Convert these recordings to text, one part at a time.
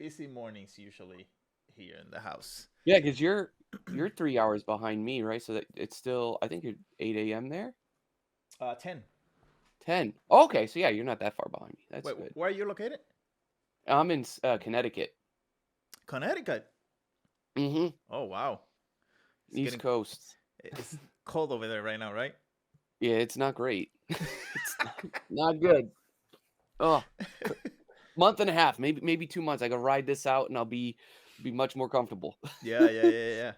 busy mornings usually here in the house. Yeah, because you're 3 hours behind me, right? So that it's still, I think you're 8 a.m. there. 10. 10. Okay, so yeah, you're not that far behind me. That's Wait, good. where are you located? I'm in Connecticut. Connecticut. Mm-hmm. Oh wow, it's East getting Coast. it's cold over there right now, right? Yeah, it's not great. It's not good. Oh, month and a half, maybe 2 months. I could ride this out and I'll be much more comfortable. Yeah, yeah, yeah, yeah.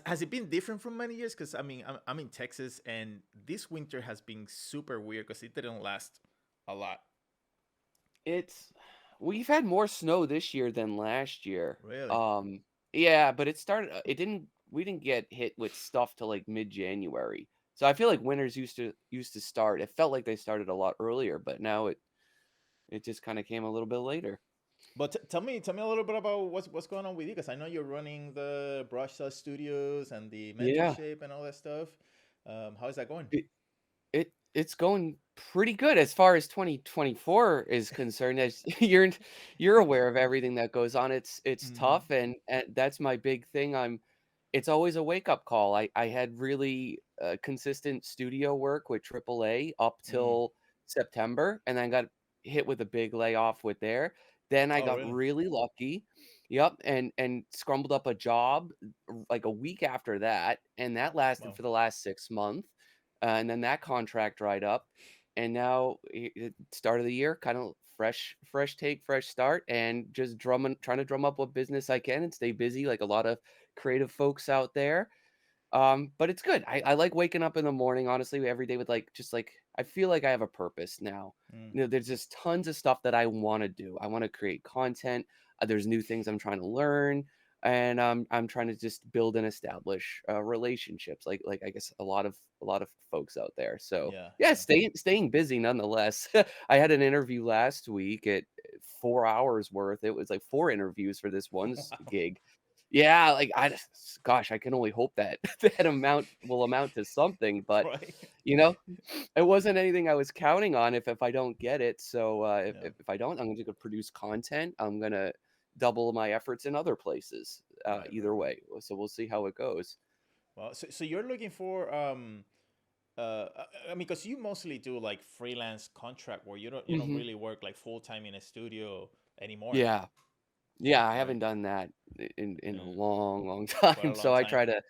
Has it been different from many years? Because I mean, I'm in Texas, and this winter has been super weird because it didn't last a lot. It's we've had more snow this year than last year. Really? Yeah, but it didn't we didn't get hit with stuff till like mid-January. So I feel like winters used to start. It felt like they started a lot earlier, but now it just kind of came a little bit later. But tell me a little bit about what's going on with you, because I know you're running the Brush Sauce Studios and the Yeah. mentorship and all that stuff. How is that going? It's going pretty good as far as 2024 is concerned. As you're aware of everything that goes on. It's Hmm. tough, and that's my big thing. It's always a wake up call. I had really consistent studio work with AAA up Hmm. till September, and then got hit with a big layoff with there. Then I Oh, got really? really lucky. Yep, and scrambled up a job like a week after that, and that lasted Wow. for the last 6 months. And then that contract dried up, and now start of the year, kind of fresh take, fresh start, and just trying to drum up what business I can and stay busy, like a lot of creative folks out there. But it's good. I like waking up in the morning, honestly, every day with just like I feel like I have a purpose now. Mm. There's just tons of stuff that I want to do. I want to create content. There's new things I'm trying to learn, and I'm trying to just build and establish relationships, like I guess a lot of folks out there. So Yeah, yeah, yeah. staying busy nonetheless. I had an interview last week at 4 hours worth. It was like four interviews for this one Wow. gig. Yeah, like, gosh, I can only hope that that amount will amount to something, but, Right. you know, it wasn't anything I was counting on if I don't get it, so, if Yeah. if if I don't, I'm gonna produce content, I'm gonna double my efforts in other places, Right, right, either right. way, so we'll see how it goes. Well, so you're looking for I mean, because you mostly do like freelance contract where you don't Mhm. really work like full time in a studio anymore, Yeah. Yeah, I right? haven't done that in a Yeah, long quite a time, long so I time. try to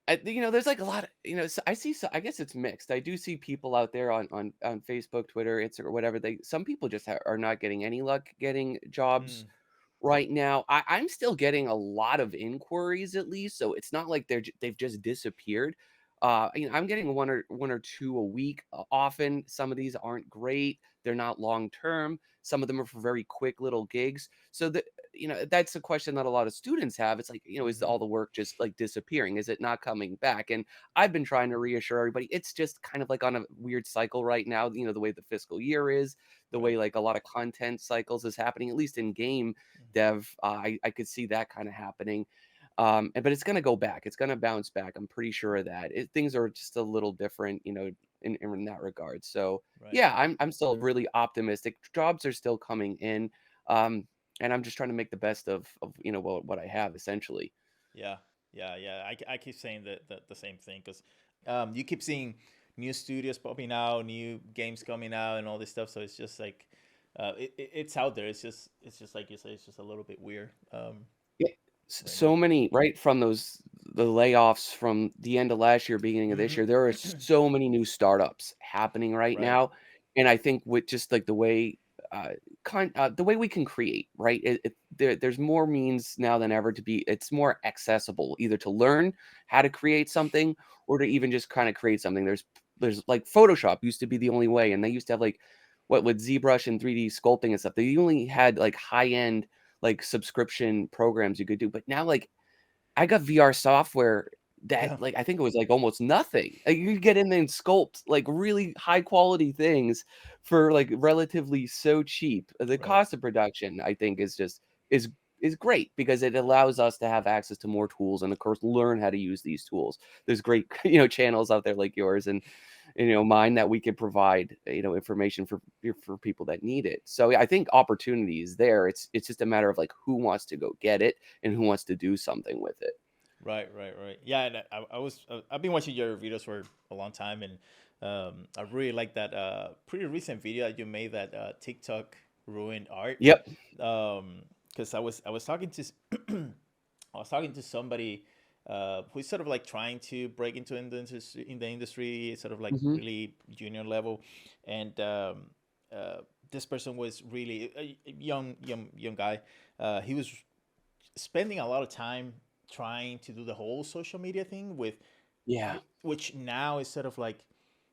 there's like a lot of, I see, so I guess it's mixed. I do see people out there on Facebook, Twitter, Instagram, whatever. Some people just are not getting any luck getting jobs Mm, right now. I'm still getting a lot of inquiries, at least, so it's not like they've just disappeared. I'm getting one or two a week. Often, some of these aren't great. They're not long term. Some of them are for very quick little gigs. So that's a question that a lot of students have. It's like, is mm-hmm. all the work just like disappearing? Is it not coming back? And I've been trying to reassure everybody it's just kind of like on a weird cycle right now. The way the fiscal year is, the Right. way like a lot of content cycles is happening, at least in game Mm. dev. I could see that kind of happening. But it's gonna go back. It's gonna bounce back. I'm pretty sure of that. Things are just a little different, in that regard. So Right. yeah, I'm still really optimistic. Jobs are still coming in. Um, and I'm just trying to make the best of what I have essentially. Yeah. Yeah. Yeah. I keep saying the same thing because you keep seeing new studios popping out, new games coming out, and all this stuff. So it's just like it's out there. It's just like you say. It's just a little bit weird Yeah, right now. so many right from the layoffs from the end of last year, beginning of this year. There are Mm-hmm. so many new startups happening right Right. now, and I think with just like the way we can create, right? There's more means now than ever to be. It's more accessible either to learn how to create something or to even just kind of create something. There's like Photoshop used to be the only way, and they used to have like what with ZBrush and 3D sculpting and stuff. They only had like high end like subscription programs you could do. But now like I got VR software that Yeah. like I think it was like almost nothing. Like, you could get in there and sculpt like really high quality things for like relatively so cheap. The Right. cost of production, I think, is is great because it allows us to have access to more tools and of course learn how to use these tools. There's great channels out there like yours, and mind that we could provide, information for people that need it. So I think opportunity is there. It's just a matter of like who wants to go get it and who wants to do something with it. Right, right, right. Yeah, and I've been watching your videos for a long time, and I really like that pretty recent video that you made that TikTok ruined art. Yep. Because I was talking to I was talking to somebody who's sort of like trying to break into in the industry, sort of like Hmm. really junior level, and this person was really a young guy. He was spending a lot of time trying to do the whole social media thing Yeah. which now is sort of like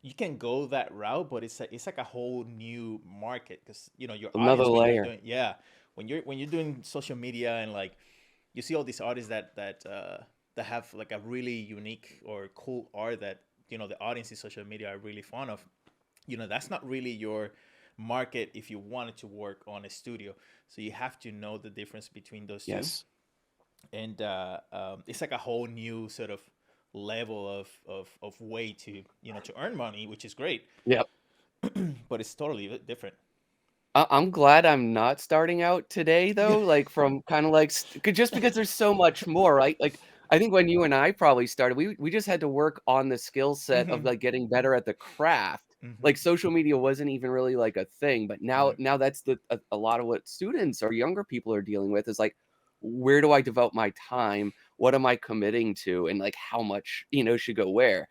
you can go that route, but it's like a whole new market because your Another audience when you're layer. doing when you're doing social media and like you see all these artists that have like a really unique or cool art that the audience in social media are really fond of. That's not really your market if you wanted to work on a studio. So you have to know the difference between those two, Yes. and it's like a whole new sort of level of way to earn money, which is great, Yep. but it's totally different. I'm glad I'm not starting out today though, like from kind of like just because there's so much more, right? Like I think when you and I probably started, we just had to work on the skill set of Hmm. like getting better at the craft. Hmm. Like social media wasn't even really like a thing, but Right. now that's a lot of what students or younger people are dealing with is like, where do I devote my time? What am I committing to? And like how much, should go where?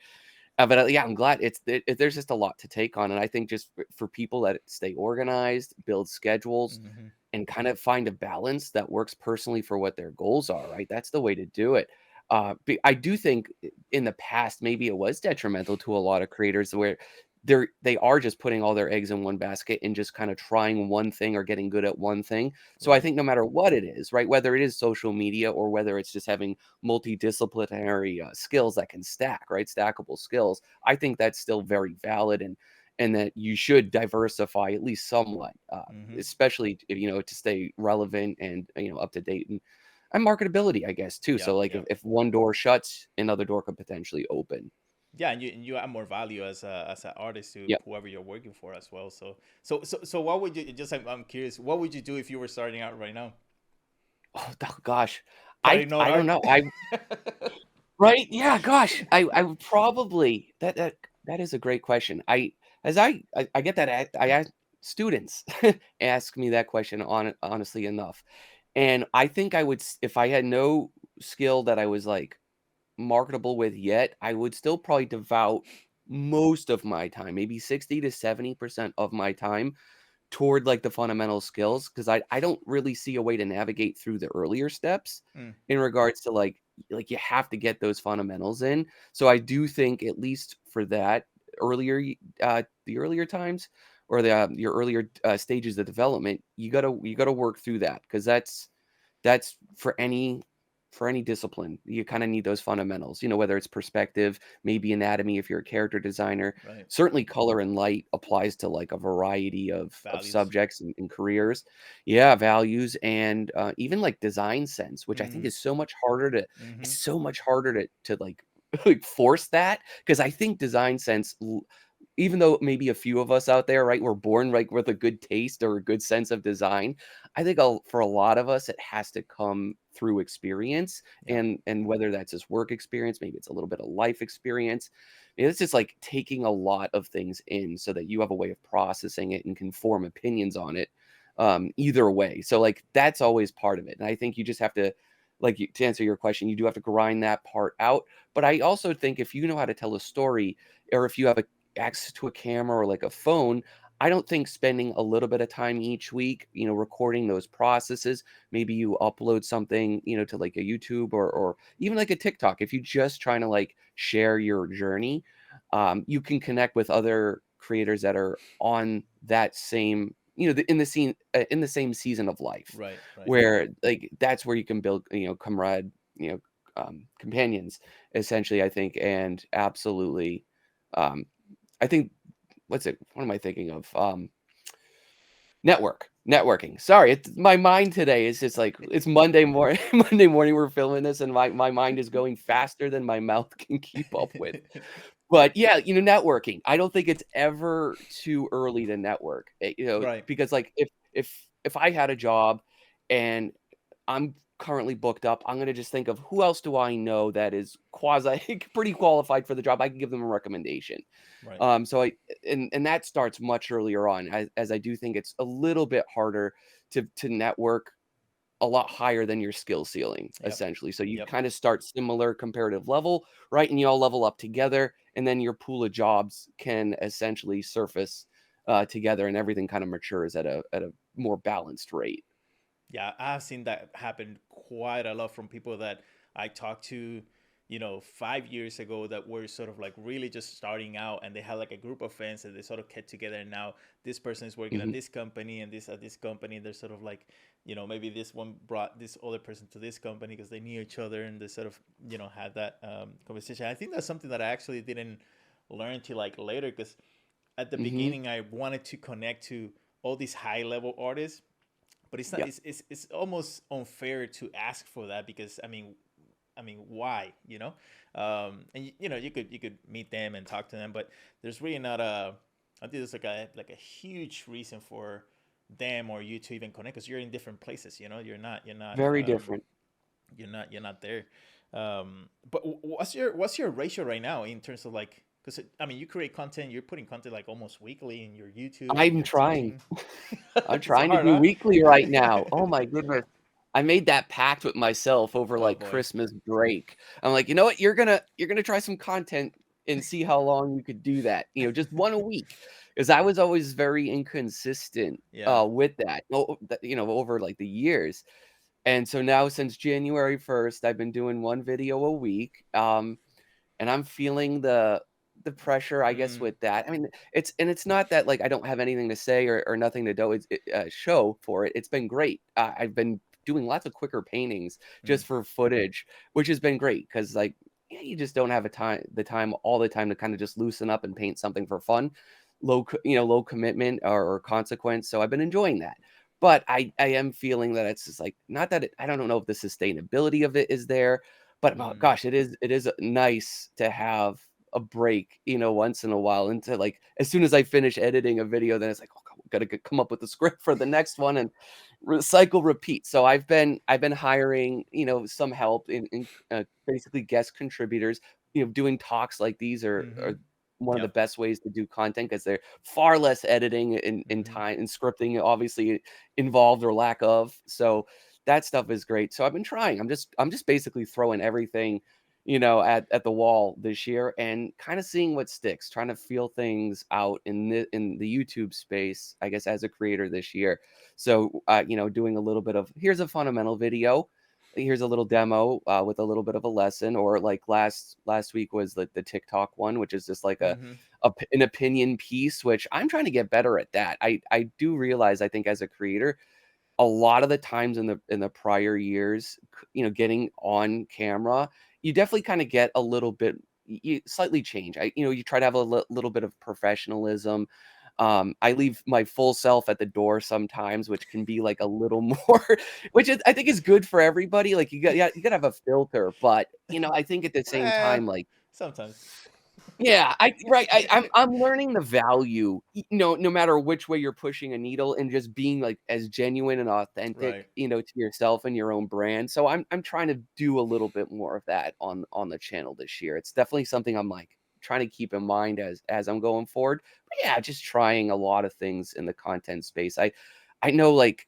But yeah, I'm glad there's just a lot to take on, and I think just for people that stay organized, build schedules, Hmm. and kind of find a balance that works personally for what their goals are, right? That's the way to do it. I do think in the past maybe it was detrimental to a lot of creators where they are just putting all their eggs in one basket and just kind of trying one thing or getting good at one thing. So I Right. think no matter what it is, right, whether it is social media or whether it's just having multidisciplinary skills that can stack, right, stackable skills, I think that's still very valid, and that you should diversify at least somewhat, Hmm. especially if, to stay relevant and up to date and marketability, I guess too. Yeah, So like yeah, if one door shuts, another door could potentially open. yeah, and you add more value as an artist to Yep. whoever you're working for as well. So what would you just I'm curious, what would you do if you were starting out right now, Oh gosh, starting out I don't art? know. I Right? Yeah, gosh. I would probably that is a great question. I get that I ask students ask me that question honestly enough. And I think I would if I had no skill that I was like marketable with yet, I would still probably devote most of my time, maybe 60 to 70% of my time toward like the fundamental skills because I don't really see a way to navigate through the earlier steps Mm, in regards to like you have to get those fundamentals in. So I do think at least for that the earlier times or your earlier stages of development, you gotta work through that because that's for any discipline. You kind of need those fundamentals, whether it's perspective, maybe anatomy if you're a character designer. right. Certainly color and light applies to like a variety of Values. subjects and careers. Yeah, values and even like design sense, which I think Hmm. is so much harder to Hmm. it's so much harder to like like force that because I think design sense even though maybe a few of us out there, right, were born like with a good taste or a good sense of design, I think for a lot of us, it has to come through experience, Yeah. and whether that's just work experience, maybe it's a little bit of life experience. It's just like taking a lot of things in so that you have a way of processing it and can form opinions on it. Either way, so like that's always part of it, and I think you just have to. To answer your question, you do have to grind that part out. But I also think if you know how to tell a story, or if you have access to a camera or like a phone, I don't think spending a little bit of time each week, recording those processes, maybe you upload something, to like a YouTube or even like a TikTok. If you're just trying to like share your journey, you can connect with other creators that are on that same, in the same season of life, Right. Right. where like that's where you can build, companions, essentially. I think, and absolutely, um, I think what am I thinking of? Networking. Sorry, it's my mind today is just like it's Monday morning. Monday morning, we're filming this, and my mind is going faster than my mouth can keep up with. But yeah, networking. I don't think it's ever too early to network. Right. Because like if I had a job and I'm currently booked up, I'm gonna just think of who else do I know that is quasi pretty qualified for the job. I can give them a recommendation. Right. So and that starts much earlier on, as I do think it's a little bit harder to network a lot higher than your skill ceiling, Yep. essentially. So you Yep. kind of start similar comparative level, right? And you all level up together, and then your pool of jobs can essentially surface together, and everything kind of matures at a more balanced rate. Yeah, I've seen that happen quite a lot from people that I talked to, 5 years ago that were sort of like really just starting out, and they had like a group of friends and they sort of get together. And now this person is working at Hmm. this company and this at this company. They're sort of like, maybe this one brought this other person to this company because they knew each other and they sort of, had that conversation. I think that's something that I actually didn't learn till like later because at the Hmm. beginning I wanted to connect to all these high level artists, but it's not, Yeah, it's almost unfair to ask for that because I mean why, and you could meet them and talk to them, but there's really not a, I think there's like a huge reason for them or you to even connect because you're in different places, very different. you're not there. But what's your ratio right now in terms of like, because I mean you create content, you're putting content like almost weekly in your YouTube and I'm you're trying. teaching. I'm It's trying to hard, do huh? weekly right now. Oh my goodness. I made that pact with myself over Oh like boy. Christmas break. I'm like, you know what? You're gonna try some content and see how long you could do that. Just one a week. Because I was always very inconsistent Yeah. with that. Over like the years. And so now since January 1st, I've been doing one video a week. And I'm feeling the pressure, I guess, Mm, with that. I mean, it's not that like I don't have anything to say or nothing to show for it. It's been great. I've been doing lots of quicker paintings mm, just for footage, which has been great because like yeah, you just don't have the time all the time to kind of just loosen up and paint something for fun, low commitment or consequence. So I've been enjoying that. But I am feeling that it's just like not that I don't know if the sustainability of it is there, but, oh mm, gosh, it is nice to have a break, once in a while, and to, like, as soon as I finish editing a video, then it's like, "Oh, gotta come up with the script for the next one," and recycle, repeat. So I've been hiring, some help in basically guest contributors. Doing talks like these are mm-hmm. one of the Yep. best ways to do content because 'cause they're far less editing in Mm-hmm. time and scripting, obviously, involved or lack of. So that stuff is great. So I've been trying. I'm just basically throwing everything, at the wall this year and kind of seeing what sticks, trying to feel things out in the YouTube space, I guess, as a creator this year. So doing a little bit of here's a fundamental video, here's a little demo with a little bit of a lesson, or like last week was the TikTok one, which is just like Mm-hmm. an opinion piece, which I'm trying to get better at that. I do realize I think as a creator a lot of the times in the prior years, getting on camera, you definitely kinda get a little bit you slightly change. You try to have a little bit of professionalism. I leave my full self at the door sometimes, which can be, like, a little more which is I think is good for everybody, like, yeah, you gotta have a filter, but, I think at the same Well, time, like sometimes. yeah, I'm learning the value, no matter which way you're pushing a needle and just being, like, as genuine and Right. authentic, to yourself and your own brand, so I'm trying to do a little bit more of that on the channel this year. It's definitely something I'm, like, trying to keep in mind as I'm going forward, but yeah, just trying a lot of things in the content space. I know, like,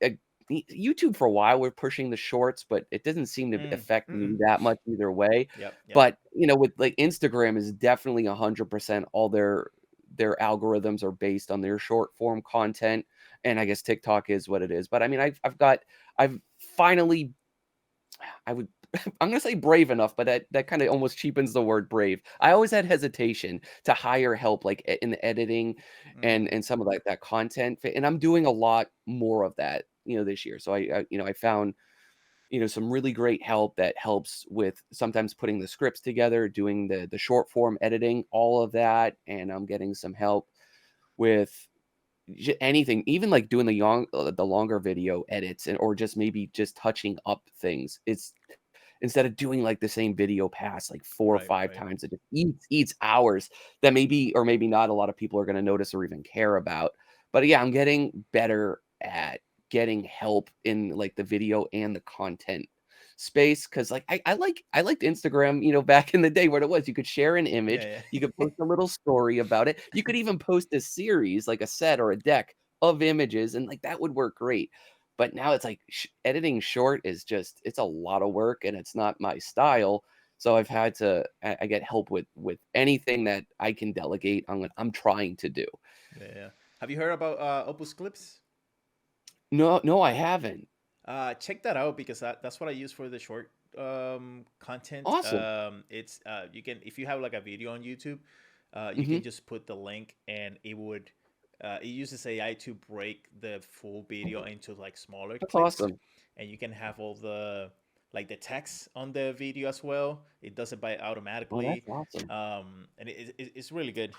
uh, YouTube for a while, we're pushing the shorts, but it doesn't seem to Mm, affect me mm-mm. that much either way. Yep. Yep. But, with like Instagram is definitely 100% all their algorithms are based on their short form content. And I guess TikTok is what it is. But I mean, I've finally I would I'm gonna say brave enough, but that kind of almost cheapens the word brave. I always had hesitation to hire help like in the editing Mm, and some of that content. And I'm doing a lot more of that, this year. So I found some really great help that helps with sometimes putting the scripts together, doing the short form editing, all of that, and I'm getting some help with anything, even like doing the longer video edits and or just maybe just touching up things. instead of doing like the same video pass like 4 or 5 Right. times. It just eats hours that maybe or maybe not a lot of people are going to notice or even care about. But yeah, I'm getting better at getting help in like the video and the content space because like I liked Instagram, back in the day when it was you could share an image, Yeah, you yeah. could post a little story about it, you could even post a series like a set or a deck of images, and like that would work great. But now it's like editing short is just it's a lot of work and it's not my style. So I've had to I get help with anything that I can delegate. I'm trying to do. Yeah, yeah. Have you heard about Opus Clips? No, no, I haven't. Check that out because that's what I use for the short content. Awesome. It's you can if you have like a video on YouTube, you can Hmm. just put the link and it would it uses AI to break the full video into like smaller That's clips, awesome. and you can have all the like the text on the video as well. It does it by Oh, that's automatically, awesome. and it's really good.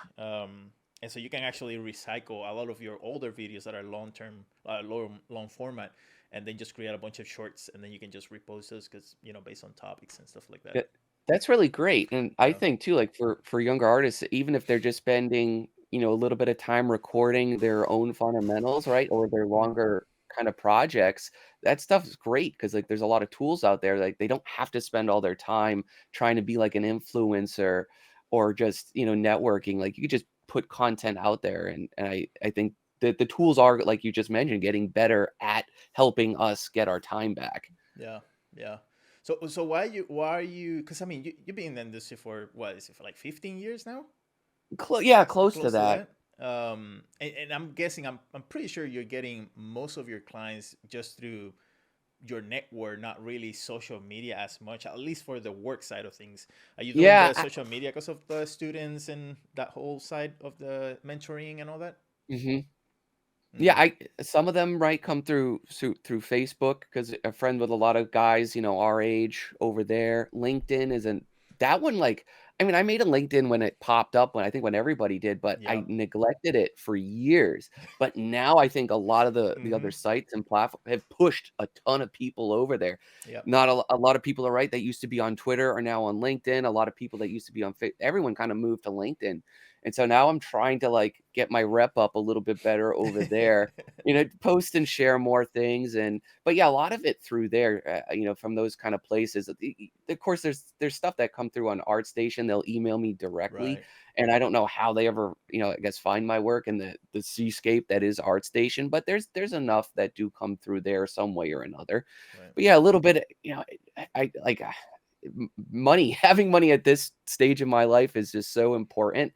And so you can actually recycle a lot of your older videos that are long term, long format, and then just create a bunch of shorts, and then you can just repost those because based on topics and stuff like that. Yeah, that's really great, and I Yeah. think too, like, for younger artists, even if they're just spending, a little bit of time recording their own fundamentals, right, or their Mhm. longer kind of projects, that stuff is great because like, there's a lot of tools out there, like, they don't have to spend all their time trying to be like an influencer or just, networking, like, you could just put content out there, and I think that the tools are, like you just mentioned, getting better at helping us get our time back. Yeah, yeah. So why are you? Because I mean, you've been in the industry for what is it for like 15 years now? Yeah, close to Close to that. that. And I'm guessing I'm pretty sure you're getting most of your clients just through your network, not really social media as much, at least for the work side of things. Are you doing Yeah, the social media because of the students and that whole side of the mentoring and all that? mhm. Yeah, Mm, I some of them, right, come through Facebook because a friend with a lot of guys, our age over there. LinkedIn isn't that one, like I mean, I made a LinkedIn when it popped up when I think when everybody did, but I yeah. neglected it for years. But now I think a lot of the Mm-hmm. other sites and platforms have pushed a ton of people over there. Yep. Not a lot of people are right that used to be on Twitter are now on LinkedIn. A lot of people that used to be on everyone kind of moved to LinkedIn. And so now I'm trying to like get my rep up a little bit better over there, post and share more things. And but yeah, a lot of it through there, from those kind of places. Of course, there's stuff that come through on ArtStation. They'll email me directly, Right. and I don't know how they ever, I guess find my work in the seascape that is ArtStation. But there's enough that do come through there some way or another. Right. But yeah, a little bit, I like money. Having money at this stage of my life is just so important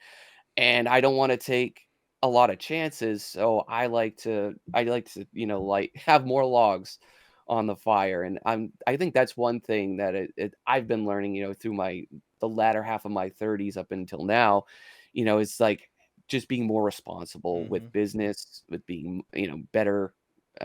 and I don't wanna take a lot of chances, so I like to, like, have more logs on the fire, and I think that's one thing that I've been learning, through the latter half of my 30s up until now, is, like, just being more responsible Mm-hmm. with business, with being, better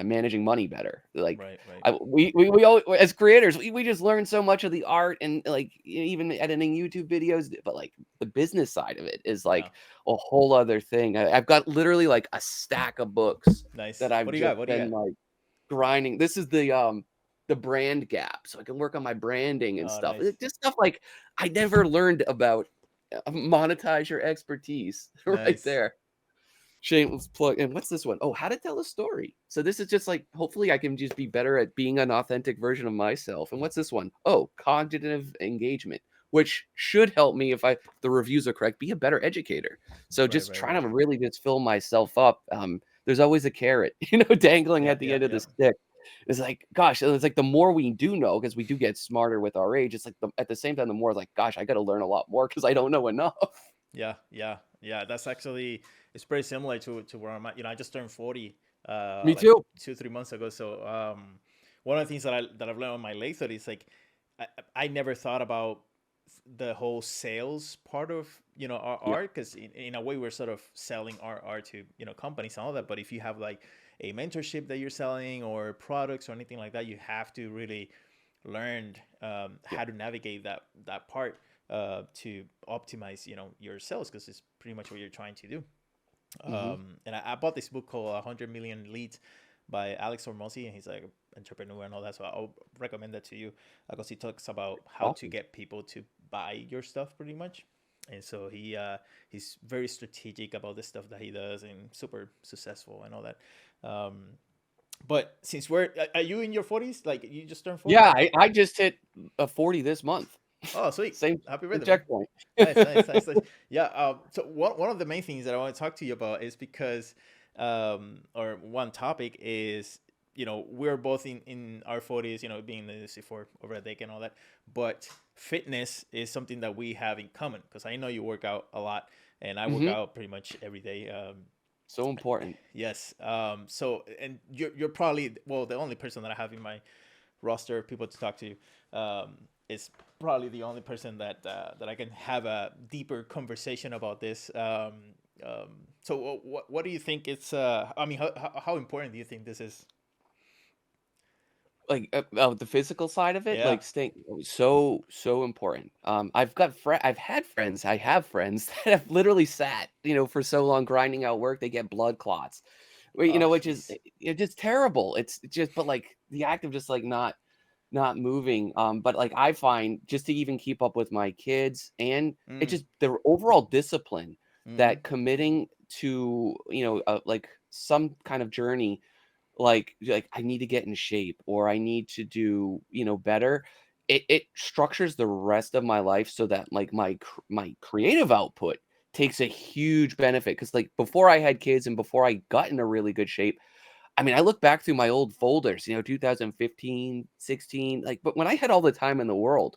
managing money better, like, Right. Right. we all as creators, we just learn so much of the art and, like, even editing YouTube videos, but, like, the business side of it is, Yeah. like, a whole other thing. I've got literally, like, a stack of books that Nice. What I've do you just got? What do you been, got? like, grinding. This is the brand gap, so I can work on my branding and Oh, stuff. nice. Just stuff, like, I never learned about. Monetize your expertise right Nice. there. Shameless plug. And what's this one? Oh, how to tell a story. So this is just like hopefully I can just be better at being an authentic version of myself. And what's this one? Oh, cognitive engagement, which should help me if the reviews are correct, be a better educator. So Right. just Right. trying Right. to really just fill myself up. There's always a carrot, dangling Yeah. at the Yeah. end of the Yeah. stick. It's like, gosh, it's like the more we do know, because we do get smarter with our age. It's like at the same time, the more like, gosh, I got to learn a lot more because I don't know enough. Yeah. Yeah. Yeah. That's actually it's pretty similar to where I'm at. I just turned 40 Me like too. 2 3 months ago. So one of the things that I've learned on my late 30s is like I, I never thought about the whole sales part of our Yep. art because in a way we're sort of selling our art to companies and all that, but if you have like a mentorship that you're selling or products or anything like that, you have to really learn Yep. how to navigate that part to optimize your sales because it's pretty much what you're trying to do. Hmm. And I bought this book called 100 Million Leads by Alex Hormozy, and he's like an entrepreneur and all that. So I'll recommend that to you because he talks about how to Awesome. get people to buy your stuff pretty much. And so he's very strategic about the stuff that he does and super successful and all that. Um, but since are you in your 40s? Like you just turned 40? Yeah, I just hit a 40 this month. Oh, sweet. Same Happy same birthday, man. checkpoint. Nice, nice, nice, nice. Yeah. So one of the main things that I want to talk to you about is because, or one topic is, we're both in our 40s, being in the industry for over a decade and all that. But fitness is something that we have in common because I know you work out a lot and I work Mhm. out pretty much every day. So important. Yes. So, and you're probably, well, the only person that I have in my roster of people to talk to. Is probably the only person that I can have a deeper conversation about this. So what do you think it's? I mean, how important do you think this is? Like, the physical side of it, Yeah. like, staying so important. I've had friends I have friends that have literally sat, for so long grinding out work, they get blood clots. Well, Oh, which is, jeez. just terrible. It's just but, like, the act of just, like, not moving, but, like, I find just to even keep up with my kids and it Mm. just the overall discipline Mm. that committing to, like, some kind of journey like I need to get in shape or I need to do, better. It structures the rest of my life so that like my creative output takes a huge benefit because like before I had kids and before I got in a really good shape, I mean, I look back through my old folders, 2015, 16, like but when I had all the time in the world,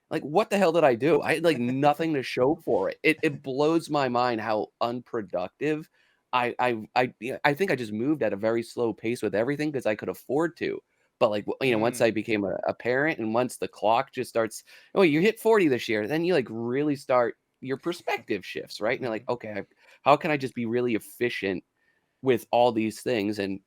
like what the hell did I do? I had like nothing to show for it. It blows my mind how unproductive yeah, I think I just moved at a very slow pace with everything because I could afford to. But like once Mm. I became a parent and once the clock just starts, oh, you hit 40 this year, then you like really start your perspective shifts, right? And you're like, Mm. okay, how can I just be really efficient with all these things? And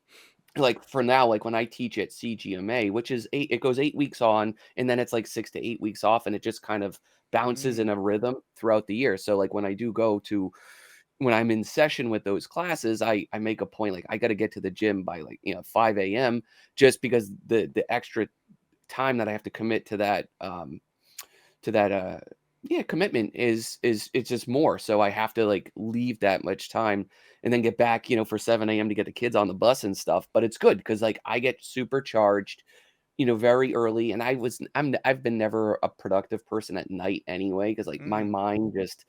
like for now, like when I teach at CGMA, which is it goes 8 weeks on and then it's like 6 to 8 weeks off, and it just kind of bounces in Mm. a rhythm throughout the year. So like when I do go to when I'm in session with those classes, I make a point like I got to get to the gym by like 5 a.m. just because the extra time that I have to commit to that yeah commitment is it's just more, so I have to like leave that much time and then get back for 7 a.m. to get the kids on the bus and stuff. But it's good because like I get supercharged very early, and I've been never a productive person at night anyway because like my Mm. mind just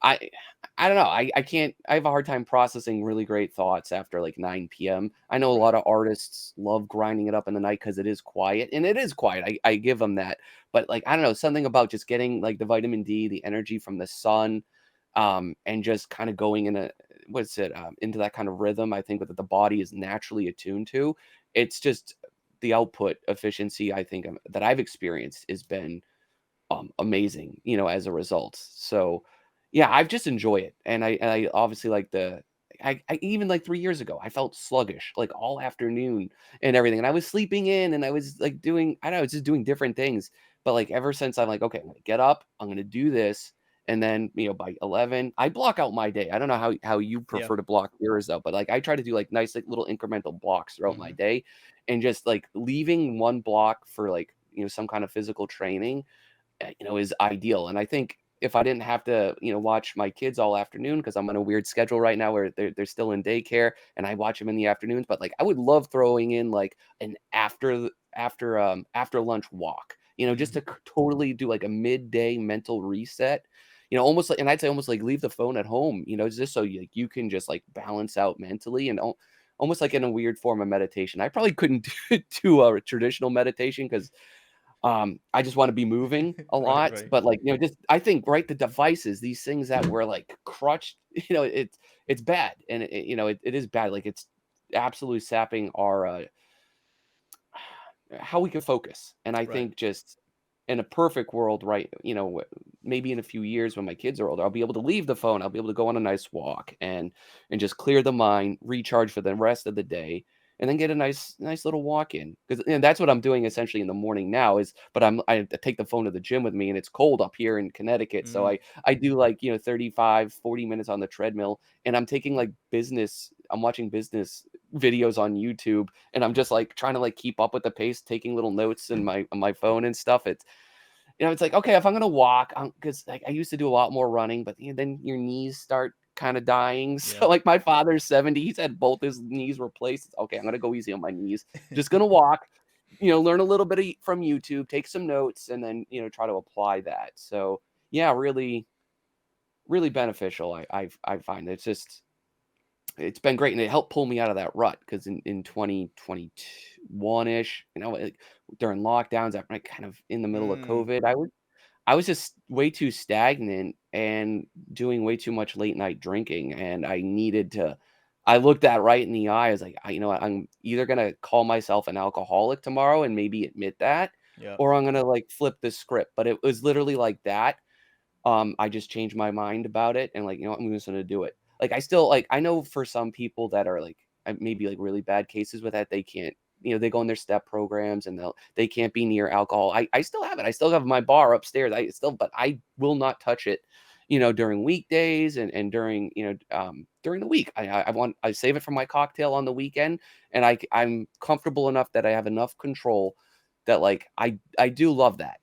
I I don't know. I can't I have a hard time processing really great thoughts after like 9 p.m. I know a Right. lot of artists love grinding it up in the night because it is quiet, and it is quiet. I give them that. But like I don't know, something about just getting like the vitamin D, the energy from the sun, and just kind of going in a what's it into that kind of rhythm. I think that the body is naturally attuned to. It's just the output efficiency I think that I've experienced has been amazing, as a result. So, yeah, I've just enjoy it, and I obviously like I even like 3 years ago, I felt sluggish like all afternoon and everything, and I was sleeping in, and I was like doing I don't know, just doing different things. But like ever since I'm like, okay, I'm gonna get up, I'm gonna do this, and then by 11, I block out my day. I don't know how you Yeah. prefer to block yours out, but like I try to do like nice like little incremental blocks throughout my Mm-hmm. day, and just like leaving one block for like some kind of physical training is ideal. And I think if I didn't have to, watch my kids all afternoon because I'm on a weird schedule right now where they're still in daycare and I watch them in the afternoons, but like I would love throwing in like an after lunch walk, just Mm. to totally do like a midday mental reset. Almost like, and I'd say almost like leave the phone at home, just so you can just like balance out mentally and almost like in a weird form of meditation. I probably couldn't do a traditional meditation because I just wanna be moving a Right. lot, Right. but, like, just I think, right, the devices, these things that were, like, crutched, it's bad, and it is bad, like, it's absolutely sapping our, how we can focus, and I Right. think just in a perfect world, right, maybe in a few years when my kids are older, I'll be able to leave the phone, I'll be able to go on a nice walk and just clear the mind, recharge for the rest of the day, and then get a nice little walk in. Because and that's what I'm doing essentially in the morning now is but I take the phone to the gym with me, and it's cold up here in Connecticut, so Mm. I do, like, 35, 40 minutes on the treadmill, and I'm taking, like, I'm watching business videos on YouTube, and I'm just like trying to like keep up with the pace, taking little notes in my phone and stuff. It's it's like, okay, if I'm gonna walk, because like I used to do a lot more running, but then your knees start kind of dying. So Yeah. like my father's 70, he's had both his knees replaced. It's, okay, I'm gonna go easy on my knees. Just gonna walk, learn a little bit from YouTube, take some notes, and then try to apply that. So yeah, really, really beneficial. I find it's been great, and it helped pull me out of that rut because in 2021 ish, like, during lockdowns, I kind of in the middle of Mm, COVID, I was just way too stagnant and doing way too much late night drinking, and I looked that right in the eye. I was like, I'm either gonna call myself an alcoholic tomorrow and maybe admit that, yeah. or I'm gonna like flip the script. But it was literally like that. I just changed my mind about it and like, I'm just gonna do it. Like I still like I know for some people that are like maybe like really bad cases with that, they can't, they go in their step programs and they can't be near alcohol. I still have it. I still have my bar upstairs. But I will not touch it, during weekdays and during, during the week. I save it for my cocktail on the weekend, and I'm comfortable enough that I have enough control that like I do love that,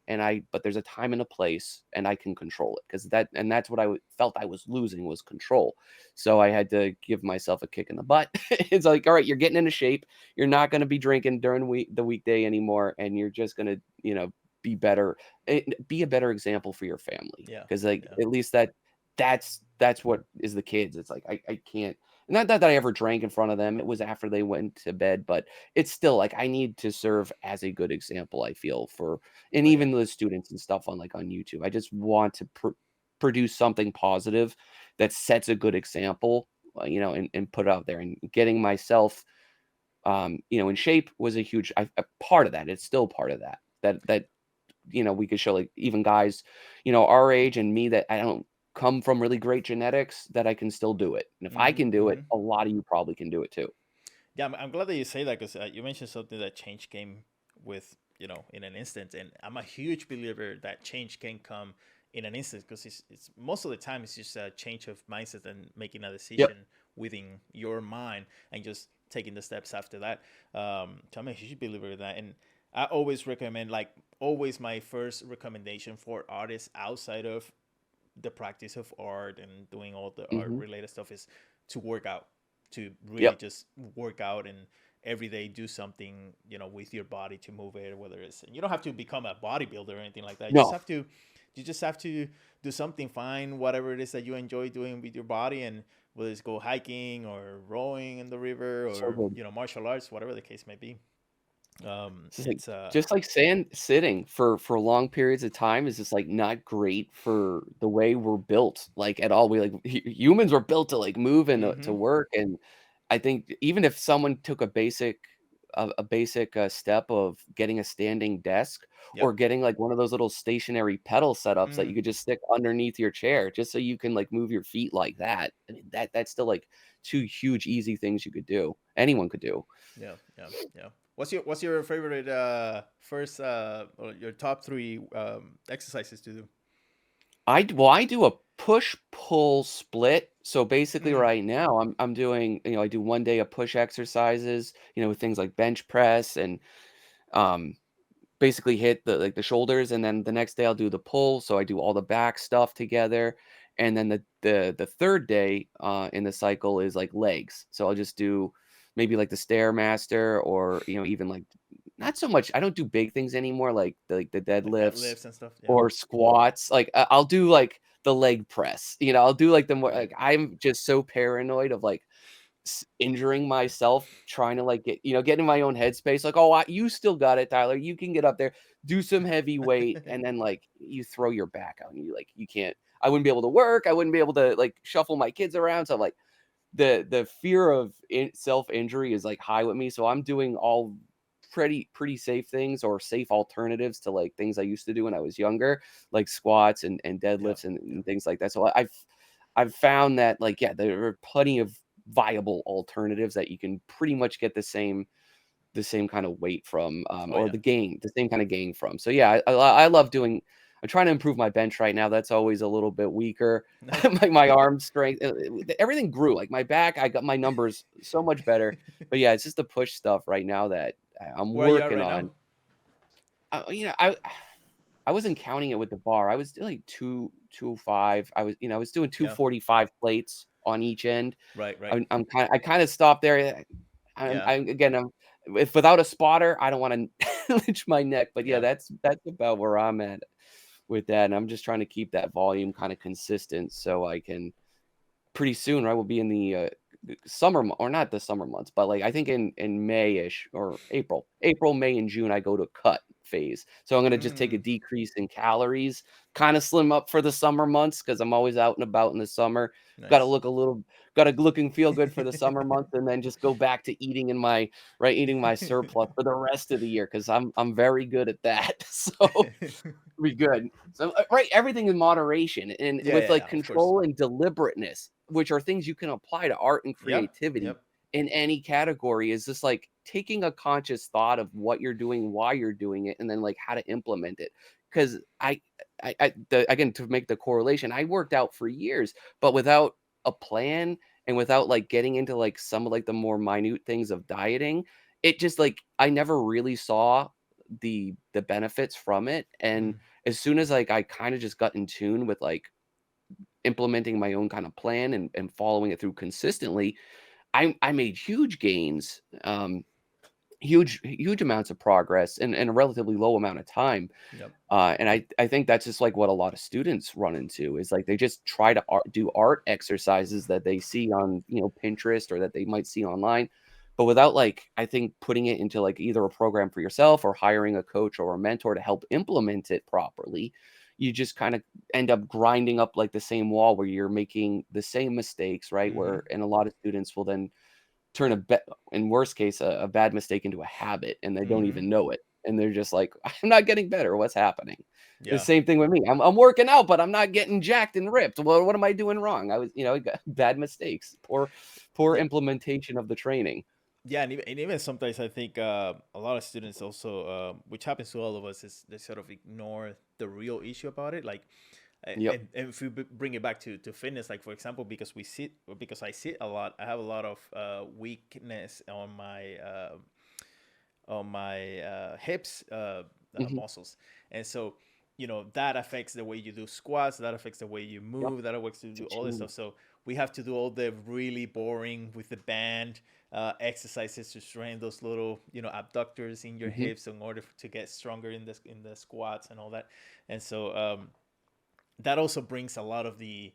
but there's a time and a place, and I can control it because that's what felt I was losing was control. So I had to give myself a kick in the butt. It's like, all right, you're getting into shape. You're not going to be drinking during the weekday anymore, and you're just going to be better, be a better example for your family, Yeah. because like Yeah. at least that's what is the kids. It's like I can't. Not that I ever drank in front of them. It was after they went to bed, but it's still like I need to serve as a good example, I feel, and Oh yeah. even the students and stuff on YouTube. I just want to produce something positive that sets a good example, and put out there, and getting myself, in shape was a part of that. It's still part of that. We could show like even guys, our age and me, that I don't come from really great genetics, that I can still do it. And if I Mm-hmm, can do it, mm-hmm. a lot of you probably can do it too. Yeah, I'm glad that you say that because you mentioned something that change came with, in an instant. And I'm a huge believer that change can come in an instant because it's most of the time it's just a change of mindset and making a Yep. decision within your mind and just taking the steps after that. So I'm a huge believer in that. And I always recommend, like, always my first recommendation for artists outside of the practice of art and doing all the art Hmm. related stuff is to work out, to really Yep. just work out and every day do something, with your body to move it, whether it's, you don't have to become a bodybuilder or anything like that. No. You just have to do something, find whatever it is that you enjoy doing with your body, and whether it's go hiking or rowing in the river So or, good. martial arts, whatever the case may be. It's just like It's sand sitting for long periods of time is just like not great for the way we're built, like at all. We like humans were built to like move and to mm-hmm. work, and I think even if someone took a basic step of getting a standing desk, Yep. or getting like one of those little stationary pedal setups that Mm, you could just stick underneath your chair, just so you can like move your feet like that. I mean, that's still like two huge easy things you could do. Anyone could do. yeah, yeah, yeah. What's your favorite first or your top three exercises to do? I do a push pull split. So basically Mm, right now I'm doing, I do one day of push exercises, with things like bench press and um basically hit the shoulders, and then the next day I'll do the pull. So I do all the back stuff together. And then the third day in the cycle is like legs. So I'll just do maybe like the stairmaster, or even like not so much. I don't do big things anymore, like the like deadlifts deadlifts and stuff. Yeah. or squats. Like I'll do like the leg press. I'll do like the more Right. like I'm just so paranoid of like injuring myself trying to like get in my own headspace, like, oh, you still got it, Tyler, you can get up there, do some heavy weight, and then like you throw your back out, and you like you can't. I wouldn't be able to work, I wouldn't be able to like shuffle my kids around. So like the fear of self-injury is like high with me, so I'm doing all pretty safe things, or safe alternatives to like things I used to do when I was younger, like squats and Yeah. deadlifts and, Yeah. and things like that. So I've found that like, yeah, there are plenty of viable alternatives that you can pretty much get the same kind of weight from, Oh or yeah. the same kind of gain from. So yeah, I love doing. I'm trying to improve my bench right now. That's always a little bit weaker. My arm strength, everything grew. Like my back, I got my numbers so much better. But yeah, it's just the push stuff right now that I'm Where are you at working right on. now? You know, I wasn't counting it with the bar. I was doing like 205. I was doing Yeah. 245 plates on each end. Right. Right. I kind of stopped there. Yeah. If without a spotter, I don't want to lynch my neck. But yeah, Yeah. that's about where I'm at with that. And I'm just trying to keep that volume kind of consistent so I can pretty soon, right? We'll be in the summer or not the summer months, but like I think in May-ish or April, May, and June, I go to cut phase. So I'm gonna just take a Mm, decrease in calories, kind of slim up for the summer months because I'm always out and about in the summer. nice. Got to look and feel good for the summer months, and then just go back to eating my surplus for the rest of the year because I'm very good at that. So be good. So, right, everything in moderation and Yeah. with, Yeah. like, Yeah. Of course. control and deliberateness, which are things you can apply to art and Yep. creativity Yep. in any category, is just, like, taking a conscious thought of what you're doing, why you're doing it, and then, like, how to implement it. 'Cause again, to make the correlation, I worked out for years, but without a plan and without, like, getting into, like, some of, like, the more minute things of dieting, it just, like I never really saw the benefits from it, and Mm, as soon as, like, I kinda just got in tune with, like, implementing my own kind of plan and following it through consistently, I made huge gains, huge amounts of progress in a relatively low amount of time, yep. and I think that's just, like, what a lot of students run into is, like, they just try to do art exercises that they see on, Pinterest or that they might see online, but without, like, I think putting it into, like, either a program for yourself or hiring a coach or a mentor to help implement it properly, you just kinda end up grinding up, like, the same wall where you're making the same mistakes, right? Mm-hmm. Where and a lot of students will then turn in worst case, a bad mistake into a habit, and they don't Mm-hmm. even know it, and they're just like, "I'm not getting better, what's happening?" The Yeah. same thing with me, I'm working out, but I'm not getting jacked and ripped. Well, what am I doing wrong? Got bad mistakes, poor Yeah. implementation of the training. Yeah, and even sometimes I think a lot of students also, which happens to all of us, is they sort of ignore the real issue about it. Like, Yep. and if we bring it back to fitness, like for example, because I sit a lot, I have a lot of weakness on my hips Mhm. muscles, and so that affects the way you do squats, that affects the way you Yep. move, that affects to do all this Cha-ching. stuff. So we have to do all the really boring with the band exercises to strengthen those little abductors in your Mhm. hips in order to get stronger in the squats and all that. And so that also brings a lot of the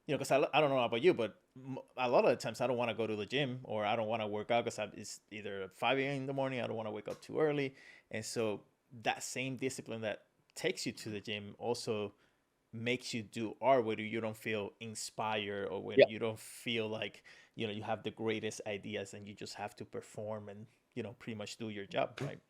because I don't know about you, but a lot of the times I don't want to go to the gym or I don't want to work out because it's either 5 a.m. in the morning. I don't want to wake up too early. And so that same discipline that takes you to the gym also makes you do art where you don't feel inspired or when Yep. you don't feel like, you have the greatest ideas and you just have to perform and, pretty much do your job, right?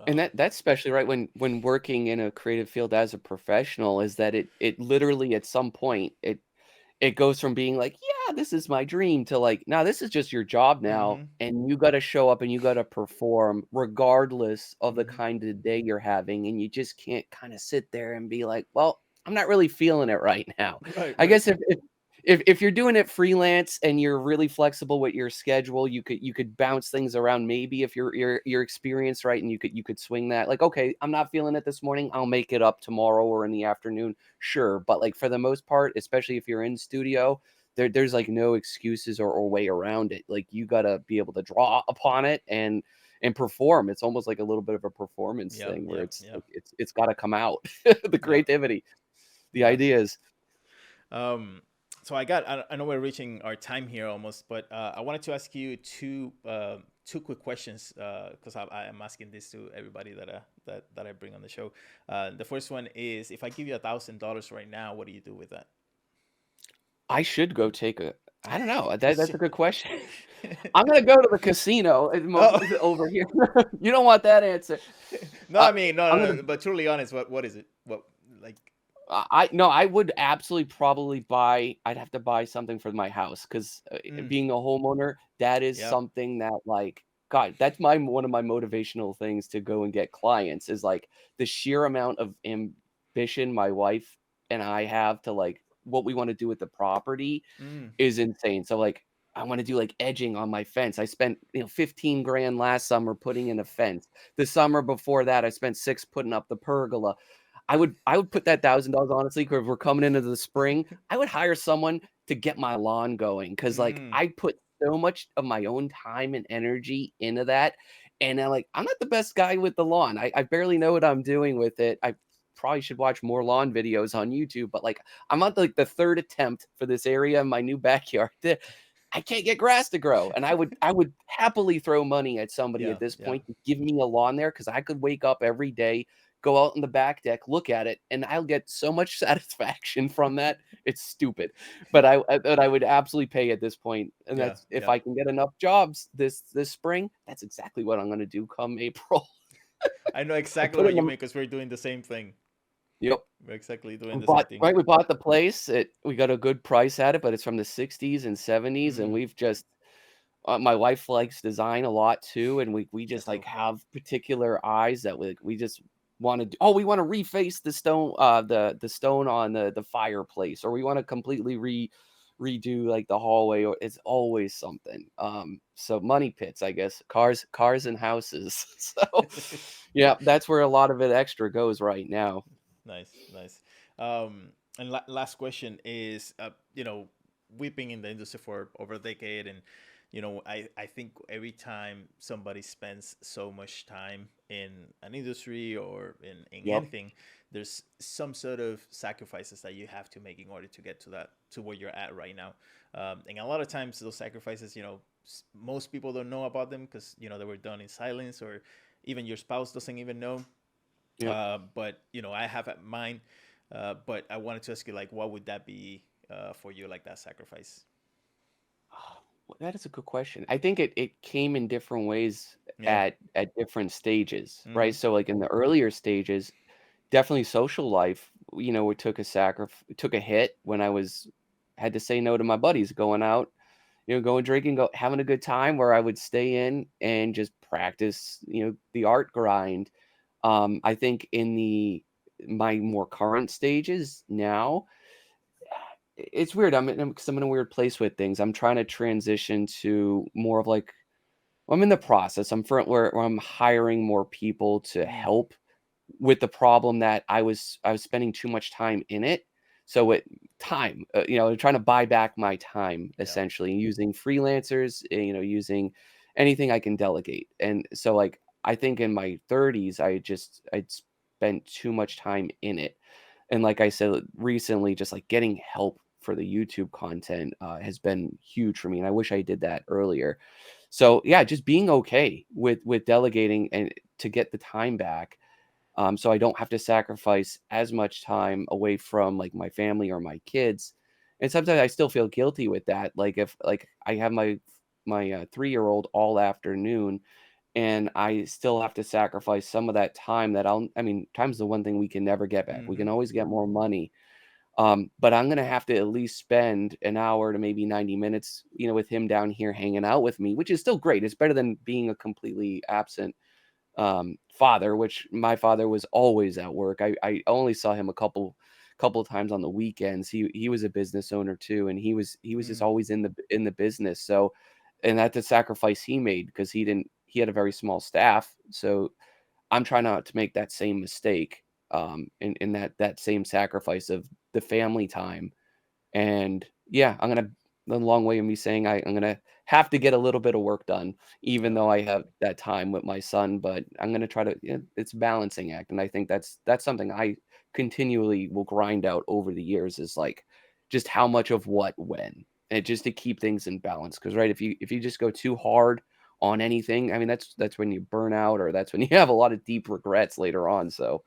And Um, that's especially right when working in a creative field as a professional is that it literally at some point it goes from being like, "Yeah, this is my dream," to like, "No, this is just your job now, mm-hmm, and you gotta show up and you gotta perform regardless of the mm-hmm. kind of day you're having," and you just can't kinda sit there and be like, "Well, I'm not really feeling it right now." Right, I right. guess if you're doing it freelance and you're really flexible with your schedule, you could bounce things around maybe if you're experienced, right, and you could swing that, like, "Okay, I'm not feeling it this morning, I'll make it up tomorrow or in the afternoon." Sure, but, like, for the most part, especially if you're in studio, there's, like, no excuses or way around it, like, you gotta be able to draw upon it and perform. It's almost like a little bit of a performance Yep, thing where yep, it's yep, like it's gotta come out, the yep, creativity, the yeah. ideas. Um, so I know we're reaching our time here almost, but I wanted to ask you two quick questions because I am asking this to everybody that I bring on the show. The first one is, if I give you $1,000 right now, what do you do with that? I should go take a I don't know, that's a good question. Sure. I'm gonna go to the casino Oh. over here. You don't want that answer. No, Uh, I mean, no, I'm no, gonna no, but truly honest, what is it? What, like? I no, I would absolutely probably I'd have to buy something for my house 'cause, Mm, being a homeowner, that is yep. something that, like God, that's one of my motivational things to go and get clients is, like, the sheer amount of ambition my wife and I have to like what we want to do with the property Mm. is insane. So like I want to do like edging on my fence. I spent, 15 grand last summer putting in a fence. The summer before that, I spent 6 putting up the pergola. I would put that $1,000 honestly, 'cause we're coming into the spring. I would hire someone to get my lawn going because like Mm. I put so much of my own time and energy into that. And I'm not the best guy with the lawn. I barely know what I'm doing with it. I probably should watch more lawn videos on YouTube, but like I'm on like the third attempt for this area in my new backyard. I can't get grass to grow, and I would happily throw money at somebody Yeah, at this yeah, point to give me a lawn there because I could wake up every day, go out in the back deck, look at it, and I'll get so much satisfaction from that. It's stupid, but I would absolutely pay at this point, and yeah, that's if yeah. I can get enough jobs this spring, that's exactly what I'm gonna do come April. I know I exactly put what in you the mean because we're doing the same thing. Yep. We're exactly doing We the same bought thing. right, we bought the place, we got a good price at it, but it's from the '60s and '70s, and Mm. we've just my wife likes design a lot too, and we just, That's like, cool. have particular eyes that we just wanna we wanna reface the stone, the stone on the fireplace, or we wanna completely redo, like, the hallway, or it's always something, so money pits, I guess, cars and houses, so, yeah, that's where a lot of it extra goes right now. Nice, nice. And last question is, we've been in the industry for over a decade, and I think every time somebody spends so much time in an industry or in Yep. anything, there's some sort of sacrifices that you have to make in order to get to that to where you're at right now. And a lot of times those sacrifices, most people don't know about them because they were done in silence, or even your spouse doesn't even know. Yep. But I have at mine. But I wanted to ask you, like, what would that be for you, like that sacrifice? Well, that is a good question. I think it came in different ways Yeah. at different stages, Mm-hmm. right? So, like, in the earlier stages, definitely social life, it took a hit when I had to say no to my buddies going out, going drinking, having a good time where I would stay in and just practice, the art grind. I think in the my more current stages now, it's weird. 'Cause I'm in a weird place with things. I'm trying to transition to more of like I'm in the process. I'm where I'm hiring more people to Mm. help with the problem that I was spending too much time in it. So trying to buy back my time Yeah. essentially using freelancers, using anything I can delegate. And so like I think in my 30s, I'd spent too much time in it. And like I said recently, just like getting help for the YouTube content has been huge for me. And I wish I did that earlier. So yeah, just being okay with delegating and to get the time back, so I don't have to sacrifice as much time away from like my family or my kids. And sometimes I still feel guilty with that. Like if like I have my 3-year-old all afternoon, and I still have to sacrifice some of that time that I mean, time's the one thing we can never get back. We Mm-hmm. can always get more money. But I'm gonna have to at least spend an hour to maybe 90 minutes, with him down here hanging out with me, which is still great. It's better than being a completely absent father, which my father was always at work. I only saw him a couple of times on the weekends. He was a business owner too, and he was just Mm. always in the business. So, and that's a sacrifice he made because he had a very small staff. So I'm trying not to make that same mistake, in that same sacrifice of the family time. And yeah, a long way of me saying I'm gonna have to get a little bit of work done, even Yeah. though I have that time with my son. But I'm gonna try to. It's a balancing act, and I think that's something I continually will grind out over the years. Is like just how much of what when, and just to keep things in balance. Because right, if you just go too hard on anything, I mean that's when you burn out, or that's when you have a lot of deep regrets later on. So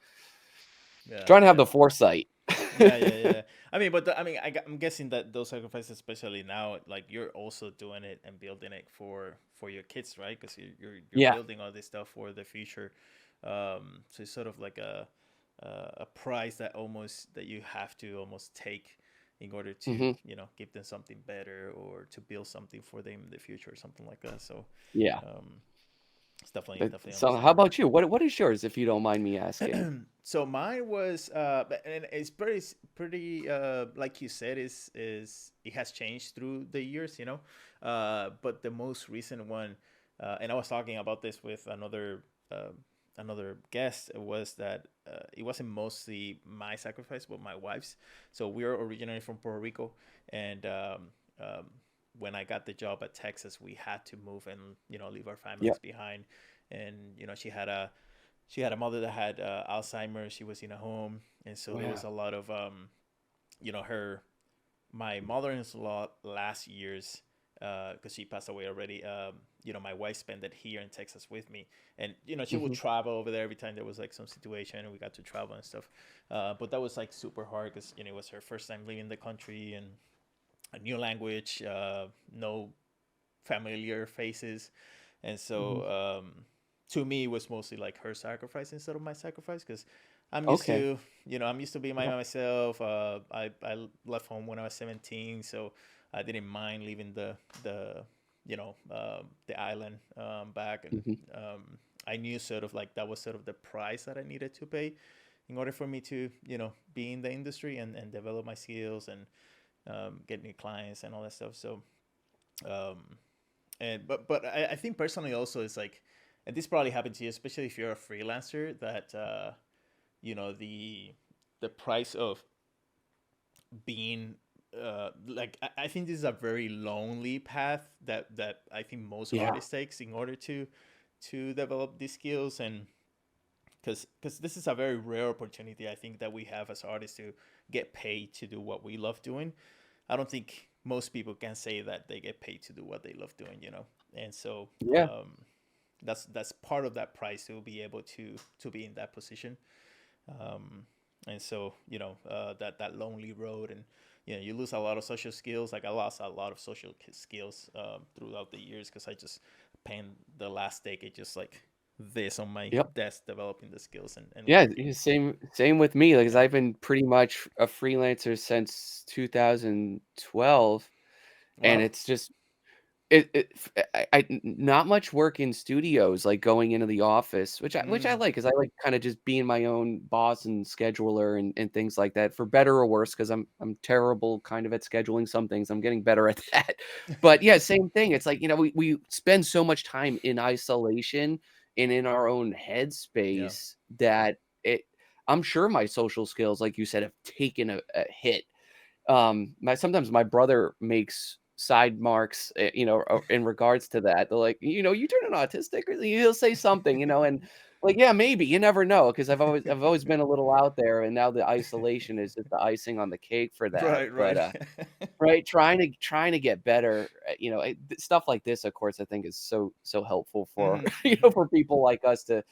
Yeah. trying to have Yeah. the foresight. Yeah, yeah, yeah. I mean, but I'm guessing that those sacrifices, especially now, like you're also doing it and building it for your kids, right? Because you're Yeah. building all this stuff for the future. So it's sort of like a price that you have to almost take in order to Hmm. give them something better or to build something for them in the future or something like that. So Yeah. um, it's definitely So how understandable. about you? What is yours, if you don't mind me asking? So mine was, and it's pretty, like you said, is it has changed through the years, you know. But the most recent one, and I was talking about this with another guest, was that it wasn't mostly my sacrifice, but my wife's. So we're originally from Puerto Rico, and um, when I got the job at Texas, we had to move and leave our Yeah. families behind, and she had a mother that had Alzheimer's. She was in a home, and so there was Wow. a lot of her my mother-in-law last year's, because she passed away already. My wife spent it here in Texas with me, and she would Hmm. travel over there every time there was like some situation, and we got to travel and stuff. But that was like super hard because it was her first time leaving the country and a new language, no familiar faces, and Hmm. so to me it was mostly like her sacrifice instead of my sacrifice because I'm used Okay. to I'm used to being by Yeah. myself. I left home when I was 17, so I didn't mind leaving the island back, and Hmm. I knew sort of like that was sort of the price that I needed to pay in order for me to be in the industry and develop my skills and get new clients and all that stuff. So um, but I think personally also it's like, and this probably happened to you, especially if you're a freelancer, that the price of being like I think this is a very lonely path that I think most Yeah. artists takes in order to develop these skills, and because this is a very rare opportunity I think that we have as artists to get paid to do what we love doing. I don't think most people can say that they get paid to do what they love doing. And so Yeah. that's part of that price to be able to be in that position. Um, and so that lonely road, and you lose a lot of social skills. Like I lost a lot of social skills throughout the years because I just spent the last decade just like this on my Yep. desk developing the skills and Yeah, working. same with me, like, 'cause Yeah. I've been pretty much a freelancer since 2012, and Wow. it's just it f I n not much work in studios, like, going into the office, which I Mm, like, 'cause I like kinda just being my own boss and scheduler and things like that, for better or worse, 'cause I'm terrible kind of at scheduling some things, I'm getting better at that. But, yeah, same thing, it's like, we spend so much time in isolation and in our own yeah. headspace that it I'm sure my social skills, like you said, have taken a hit. My sometimes my brother makes side marks, in regards to that. They're like, "You turning autistic?" Or he'll say something, and like, yeah, maybe. You never know, because I've always been a little out there, and now the isolation is just the icing on the cake for that. Right, But right. right, trying to get better. Stuff like this, of course, I think is so helpful for Hmm, hmm. for people like us to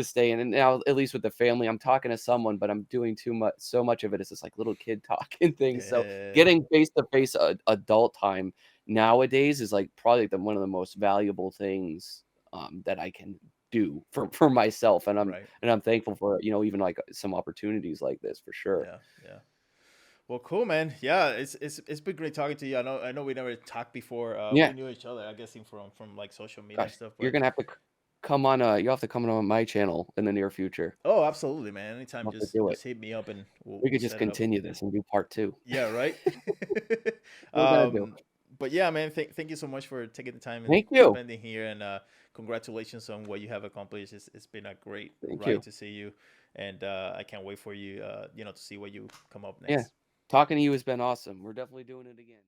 stay in. And now, at least with the family, I'm talking to someone, but I'm doing too much. So much of it is just like little kid talking things. So Yeah. getting face to face adult time nowadays is like probably one of the most valuable things that I can do for myself, and I'm Right. and I'm thankful for even like some opportunities like this for sure. Yeah. Yeah. Well, cool, man. Yeah, it's been great talking to you. I know we never talked before. We Yeah. knew each other, I guess, from like social media and Gosh, stuff. you're But gonna have to come on. You have to come on my channel in the near future. oh, absolutely, man. Anytime, We'll have to just do it. just hit me up and we'll We we'll could just set it up. continue this and do part two. Yeah, right. We're gonna do. um, but yeah, man. Thank you so much for taking the time and Thank you. spending here, and congratulations on what you have accomplished. It's been a great Thank ride you. to see you, and I can't wait for you, to see what you come up Yeah. next. Talking to you has been awesome. We're definitely doing it again.